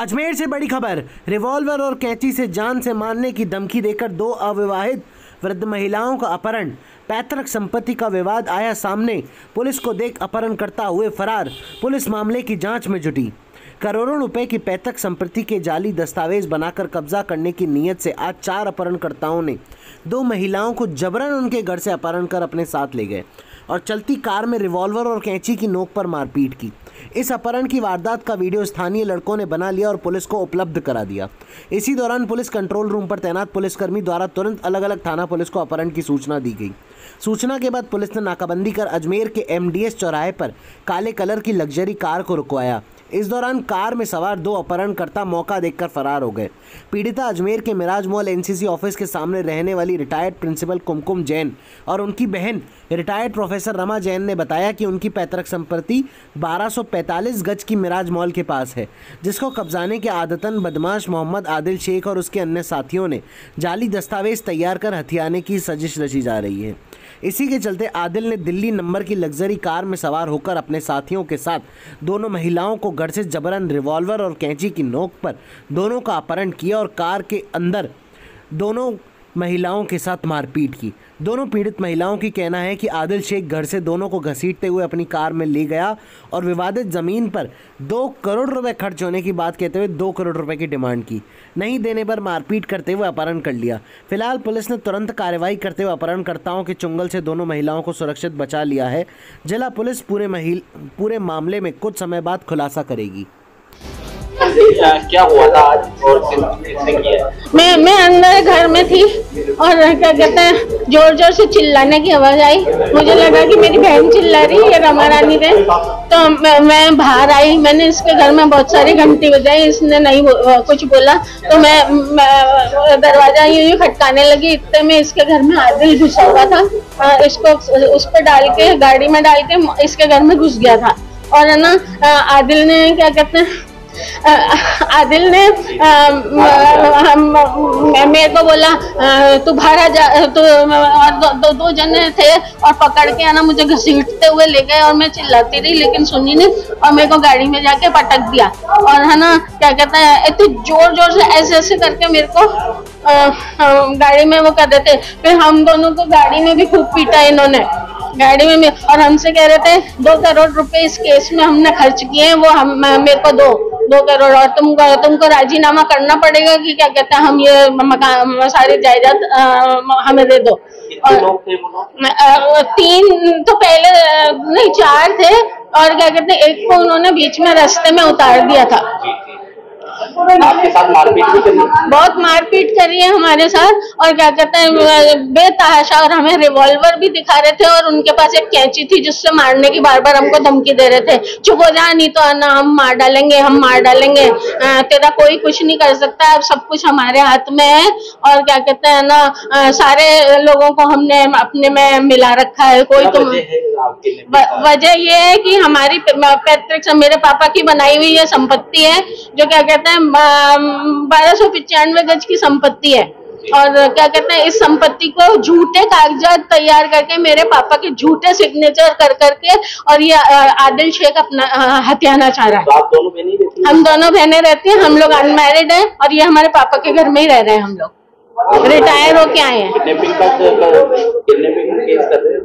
अजमेर से बड़ी खबर। रिवॉल्वर और कैंची से जान से मारने की धमकी देकर दो अविवाहित वृद्ध महिलाओं का अपहरण। पैतृक संपत्ति का विवाद आया सामने। पुलिस को देख अपहरण करता हुए फरार। पुलिस मामले की जांच में जुटी। करोड़ों रुपए की पैतृक संपत्ति के जाली दस्तावेज बनाकर कब्जा करने की नीयत से आज 4 अपहरणकर्ताओं ने दो महिलाओं को जबरन उनके घर से अपहरण कर अपने साथ ले गए और चलती कार में रिवॉल्वर और कैंची की नोक पर मारपीट की। इस अपहरण की वारदात का वीडियो स्थानीय लड़कों ने बना लिया और पुलिस को उपलब्ध करा दिया। इसी दौरान पुलिस कंट्रोल रूम पर तैनात पुलिसकर्मी द्वारा तुरंत अलग अलग थाना पुलिस को अपहरण की सूचना दी गई। सूचना के बाद पुलिस ने नाकाबंदी कर अजमेर के MDS चौराहे पर काले कलर की लग्जरी कार को रुकवाया। इस दौरान कार में सवार दो अपहरणकर्ता मौका देखकर फरार हो गए। पीड़िता अजमेर के मिराज मॉल NCC ऑफिस के सामने रहने वाली रिटायर्ड प्रिंसिपल कुमकुम जैन और उनकी बहन रिटायर्ड प्रोफेसर रमा जैन ने बताया कि उनकी पैतृक संपत्ति 1245 गज की मिराज मॉल के पास है, जिसको कब्जाने के आदतन बदमाश मोहम्मद आदिल शेख और उसके अन्य साथियों ने जाली दस्तावेज तैयार कर हथियाने की साजिश रची जा रही है। इसी के चलते आदिल ने दिल्ली नंबर की लग्जरी कार में सवार होकर अपने साथियों के साथ दोनों महिलाओं को घर से जबरन रिवॉल्वर और कैंची की नोक पर दोनों का अपहरण किया और कार के अंदर दोनों महिलाओं के साथ मारपीट की। दोनों पीड़ित महिलाओं की कहना है कि आदिल शेख घर से दोनों को घसीटते हुए अपनी कार में ले गया और विवादित ज़मीन पर 2 करोड़ रुपए खर्च होने की बात कहते हुए 2 करोड़ रुपए की डिमांड की। नहीं देने पर मारपीट करते हुए अपहरण कर लिया। फिलहाल पुलिस ने तुरंत कार्रवाई करते हुए अपहरणकर्ताओं के चुंगल से दोनों महिलाओं को सुरक्षित बचा लिया है। जिला पुलिस पूरे मामले में कुछ समय बाद खुलासा करेगी। क्या हुआ था आज और किसने किया? मैं अंदर घर में थी और क्या कहते हैं जोर जोर से चिल्लाने की आवाज आई। मुझे लगा कि मेरी बहन चिल्ला रही है, रमा रानी ने। तो मैं बाहर आई। मैंने इसके घर में बहुत सारी घंटी बजाई, इसने नहीं कुछ बोला। तो मैं दरवाजा यूं खटकाने लगी। इतने में इसके घर में आदिल घुसा हुआ था। इसको उस पर डाल के गाड़ी में डाल के इसके घर में घुस गया था। और है ना आदिल ने क्या कहते हैं आदिल ने मेरे को बोला तू बाहर आ जा। तो दो जने थे और पकड़ के है ना मुझे घसीटते हुए ले गए और मैं चिल्लाती रही लेकिन सुनी नहीं और मेरे को गाड़ी में जाके पटक दिया। और है ना क्या कहते हैं इतने जोर जोर से ऐसे करके मेरे को गाड़ी में वो कर रहे थे। फिर हम दोनों को गाड़ी में भी खूब पीटा इन्होंने, गाड़ी में और हमसे कह रहे थे 2 करोड़ रुपए इस केस में हमने खर्च किए हैं, वो मेरे को 2 करोड़ और तुमको राजीनामा करना पड़ेगा कि क्या कहते हैं हम ये मकान सारी जायदाद हमें दे दो। और 3 तो पहले नहीं 4 थे और क्या कहते हैं एक को उन्होंने बीच में रास्ते में उतार दिया था। आपके साथ मारपीट भी करी? बहुत मारपीट करी है हमारे साथ और क्या कहते हैं बेतहाशा। और हमें रिवॉल्वर भी दिखा रहे थे और उनके पास एक कैंची थी जिससे मारने की बार हमको धमकी दे रहे थे। चुप हो जा नहीं तो ना हम मार डालेंगे, तेरा कोई कुछ नहीं कर सकता, अब सब कुछ हमारे हाथ में है। और क्या कहते हैं ना सारे लोगों को हमने अपने में मिला रखा है। कोई तो वजह ये है कि हमारी पैतृक मेरे पापा की बनाई हुई ये संपत्ति है जो क्या कहते हैं 1295 गज की संपत्ति है। और क्या कहते हैं इस संपत्ति को झूठे कागजात तैयार करके मेरे पापा के झूठे सिग्नेचर कर करके और ये आदिल शेख अपना हथियाना चाह रहा है। तो आप दोनों बहनें रहती हैं? हम दोनों बहनें रहती हैं। हम लोग अनमैरिड हैं और ये हमारे पापा के घर में ही रह रहे हैं। हम लोग रिटायर होके आए हैं। किडनैपिंग का केस कर रहे हैं?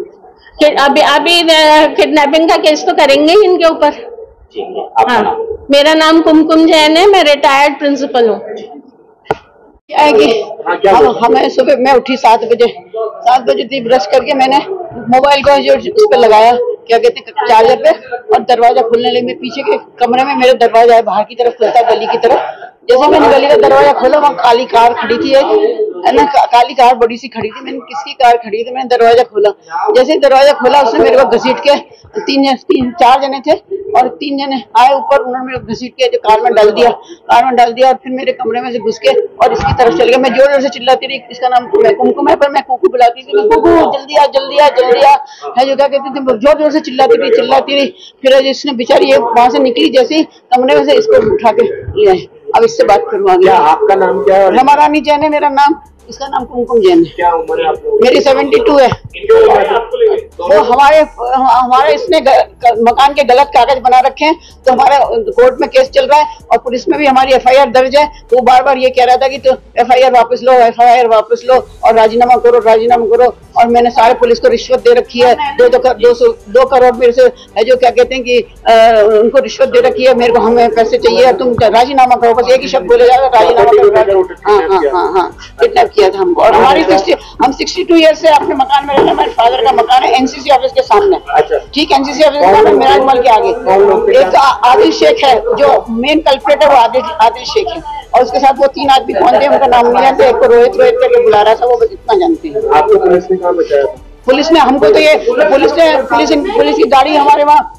अभी किडनैपिंग का केस तो करेंगे ही इनके ऊपर। हाँ, मेरा नाम कुमकुम जैन है, मैं रिटायर्ड प्रिंसिपल हूँ। हमें सुबह मैं उठी 7 बजे थी। ब्रश करके मैंने मोबाइल को जो उस पर लगाया क्या कहते हैं चार्जर पे और दरवाजा खुलने लगी। मैं पीछे के कमरे में मेरा दरवाजा है बाहर की तरफ खुलता गली की तरफ। जैसे मैंने गली का दरवाजा खोला वहाँ काली कार खड़ी थी है ना, काली कार बड़ी सी खड़ी थी। मैंने किसकी कार खड़ी थी, मैंने दरवाजा खोला। जैसे ही दरवाजा खोला उसने मेरे को घसीट के 4 जने थे और 3 जने आए ऊपर। उन्होंने मेरे को घसीट के जो कार में डाल दिया और फिर मेरे कमरे में से घुस के और इसकी तरफ चल गया। मैं जोर जोर से चिल्लाती रही। इसका नाम कुमकुम है पर मैं कुकू बुलाती थी, कुकू जल्दी आ है जो क्या कहती थी। जोर जोर से चिल्लाती रही। फिर इसने बेचारी वहां से निकली, जैसे ही कमरे में से इसको उठा के ले आए। अब इससे बात करूँ आगे। आपका नाम क्या है? रमा रानी जैन है मेरा नाम। इसका नाम कुमकुम जैन है। क्या उम्र है आप लोगों मेरी 72 है। वो हमारे इसने मकान के गलत कागज बना रखे हैं, तो हमारा कोर्ट में केस चल रहा है और पुलिस में भी हमारी FIR दर्ज है। तो वो बार बार ये कह रहा था कि तो FIR वापस लो, FIR वापस लो और राजीनामा करो, राजीनामा करो। और मैंने सारे पुलिस को रिश्वत दे रखी है, 2 करोड़ मेरे से है, जो क्या कहते हैं कि उनको रिश्वत दे रखी है, मेरे को हमें पैसे चाहिए, तुम राजीनामा करो। बस एक ही शब्द बोले जाएगा, राजीनामा करो। हाँ, किडनैप किया था हमको। और हमारी हम 62 ईयर से अपने मकान में रहते हैं। मेरे फादर का मकान है NCC ऑफिस के सामने। ठीक, NCC ऑफिस के सामने मेराज मल के आगे। एक आदिल शेख है, जो मेन कल्प्रेट है, वो आदिल शेख है। और उसके साथ वो 3 आदमी कौन थे उनका नाम नहीं जानते। एक को रोहित करके बुला रहा था, वो बस इतना जानते हैं। आपको पुलिस ने कहाँ बचाया? पुलिस ने हमको तो ये पुलिस की गाड़ी हमारे वहाँ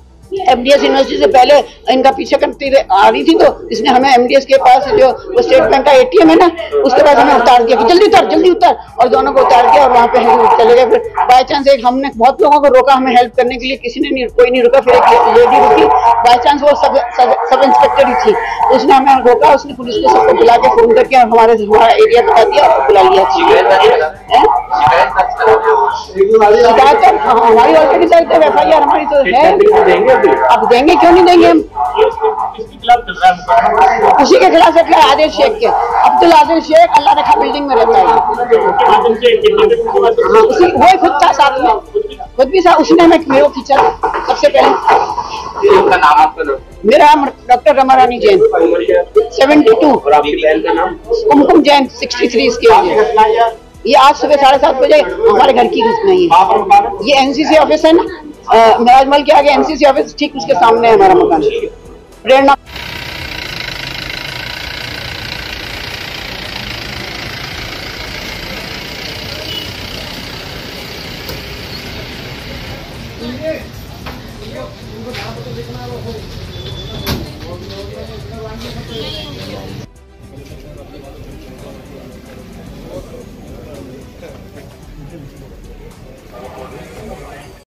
MDS यूनिवर्सिटी से पहले इनका पीछे करती आ रही थी, तो इसने हमें MDS के पास जो वो स्टेट बैंक का ATM है ना, उसके पास हमें उतार दिया कि जल्दी उतर, और दोनों को उतार दिया और वहाँ पे चले गए। फिर बाय चांस एक हमने बहुत लोगों को रोका हमें हेल्प करने के लिए, किसी ने कोई नहीं रुका। फिर एक लेडी रुकी, बाय चांस वो सब इंस्पेक्टर ही थी, उसने हमें रोका। उसने पुलिस को सबको बुला के फोन करके हमारा एरिया बता दिया और बुला लिया। शिकायत हमारी ऑलरेडी दर्ज है, FIR हमारी तो है। अब देंगे, क्यों नहीं देंगे हम? उसी के खिलाफ है, आदिल शेख के, अब्दुल आदिल शेख, अल्लाह रखा बिल्डिंग में रहता है। वही खुद था साथ में, खुद भी था, उसने हमें मेरे को खींचा सबसे पहले। मेरा नाम डॉक्टर रमारानी जैन, 72। कुमकुम जैन 63 इसके। ये आज सुबह 7:30 बजे हमारे घर की घटना है। ये NCC ऑफिस है ना, मेराज मल के आगे NCC ऑफिस, ठीक उसके सामने है हमारा मकान। प्रेरणा नहीं